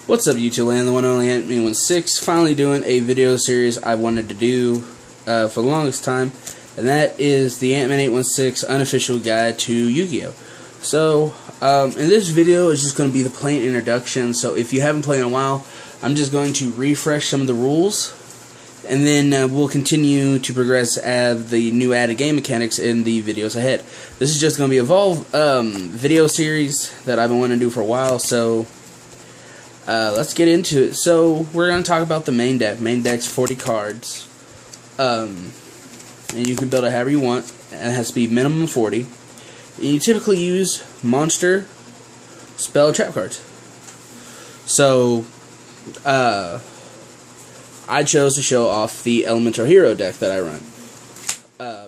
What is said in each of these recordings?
What's up, YouTube land? The one and only Antman816 finally doing a video series I wanted to do for the longest time, and that is the Antman816 Unofficial Guide to Yu-Gi-Oh! So, in this video is just going to be the plain introduction. So if you haven't played in a while, I'm just going to refresh some of the rules, and then we'll continue to progress at the new added game mechanics in the videos ahead. This is just going to be a video series that I've been wanting to do for a while, so let's get into it. So we're going to talk about the main deck. Main deck's 40 cards, and you can build it however you want, and it has to be minimum 40. And you typically use monster, spell, trap cards. So I chose to show off the Elemental Hero deck that I run,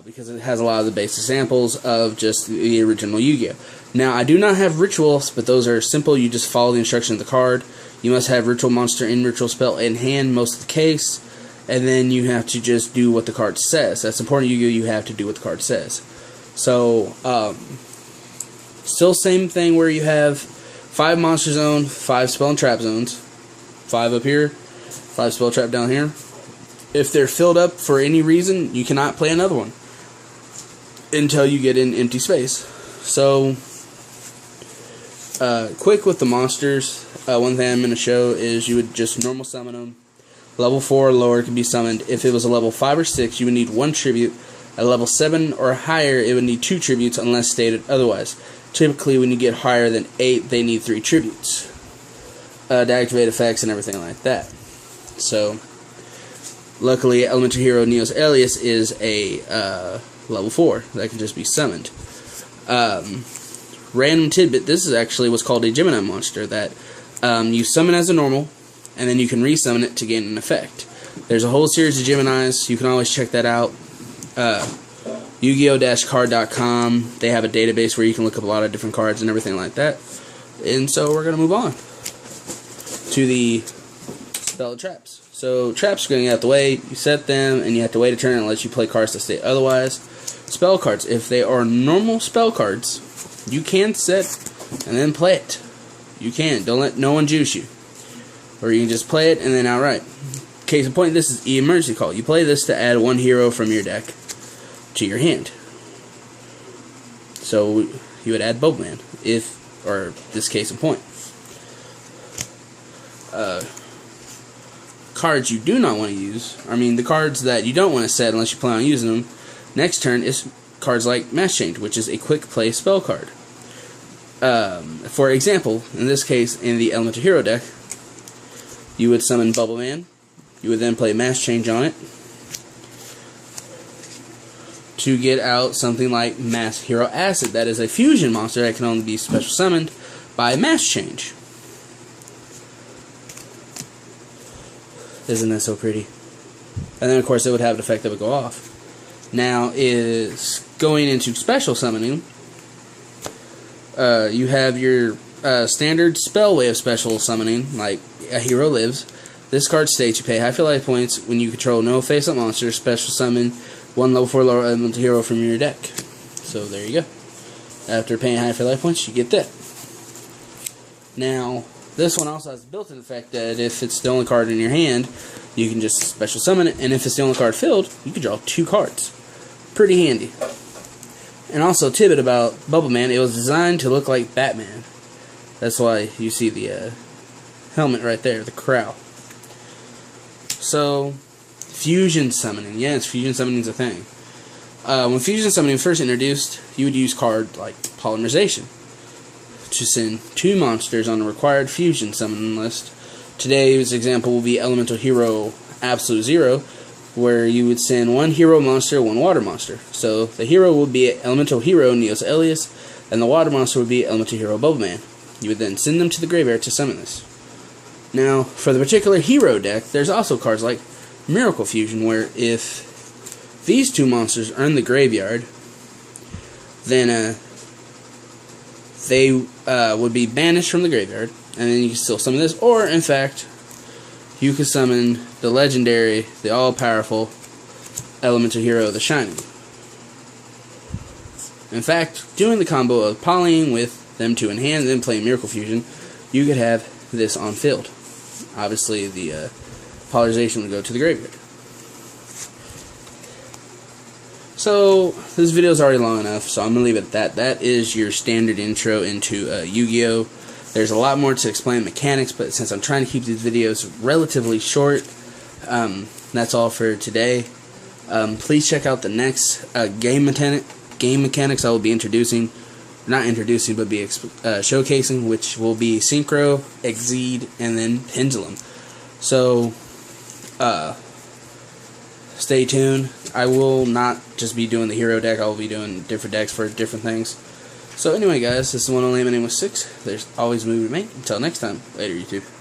because it has a lot of the basic samples of just the original Yu-Gi-Oh! Now, I do not have rituals, but those are simple. You just follow the instructions of the card. You must have ritual monster and ritual spell in hand most of the case, and then you have to just do what the card says. That's important. Yu-Gi-Oh! You have to do what the card says. So, still same thing where you have 5 monster zone, 5 spell and trap zones, 5 up here, 5 spell trap down here. If they're filled up for any reason, you cannot play another one until you get an empty space. So, quick with the monsters, one thing I'm going to show is you would just normal summon them. Level 4 or lower can be summoned. If it was a level 5 or 6, you would need 1 tribute. At level 7 or higher, it would need 2 tributes unless stated otherwise. Typically, when you get higher than 8, they need 3 tributes to activate effects and everything like that. So, luckily, Elemental Hero Neo's Alias is a level 4 that can just be summoned. Random tidbit, this is actually what's called a Gemini monster that you summon as a normal, and then you can resummon it to gain an effect. There's a whole series of Geminis. You can always check that out. YGO-card.com. They have a database where you can look up a lot of different cards and everything like that. And so we're going to move on to the spell traps. So traps are going to get out the way. You set them, and you have to wait a turn unless you play cards that state otherwise. Spell cards, if they are normal spell cards, you can set and then play it. You can. Don't let no one juice you. Or you can just play it and then outright. Case in point, this is the emergency call. You play this to add 1 hero from your deck to your hand. So you would add Bobaman, or this case in point. Cards you do not want to use, the cards that you don't want to set unless you plan on using them, next turn is cards like Mass Change, which is a quick play spell card. For example, in this case, in the Elemental Hero deck, you would summon Bubbleman. You would then play Mass Change on it to get out something like Mass Hero Acid. That is a fusion monster that can only be special summoned by Mass Change. Isn't that so pretty? And then, of course, it would have an effect that would go off. Now, is going into special summoning, you have your standard spell way of special summoning, like a hero lives. This card states you pay half your life points when you control no face-up monster, special summon 1 level 4 lower elemental hero from your deck. So there you go. After paying half your life points, you get that. Now, this one also has a built-in effect that if it's the only card in your hand, you can just special summon it, and if it's the only card filled, you can draw 2 cards. Pretty handy. And also, tidbit about Bubbleman, it was designed to look like Batman. That's why you see the helmet right there, the crow. So, fusion summoning. Yes, fusion summoning is a thing. When fusion summoning was first introduced, you would use cards like Polymerization to send 2 monsters on a required fusion summoning list. Today's example will be Elemental Hero Absolute Zero, where you would send 1 hero monster, 1 water monster. So the hero would be Elemental Hero Neo's Alias, and the water monster would be Elemental Hero Bobaman. You would then send them to the graveyard to summon this. Now, for the particular hero deck, there's also cards like Miracle Fusion, where if these 2 monsters are in the graveyard, then they would be banished from the graveyard, and then you can still summon this, or in fact, you can summon the legendary, the all-powerful Elemental Hero, the Shining. In fact, doing the combo of polying with them 2 in hand and then playing Miracle Fusion, you could have this on field. obviously the polarization would go to the graveyard. So this video is already long enough, so I'm going to leave it at that. That is your standard intro into Yu-Gi-Oh! There's a lot more to explain mechanics, but since I'm trying to keep these videos relatively short, that's all for today. Please check out the next game mechanics I will be introducing. Not introducing, but be showcasing, which will be Synchro, Exceed, and then Pendulum. So, stay tuned. I will not just be doing the hero deck, I will be doing different decks for different things. So anyway guys, this is one only Antman816. There's always a movie to make. Until next time, later YouTube.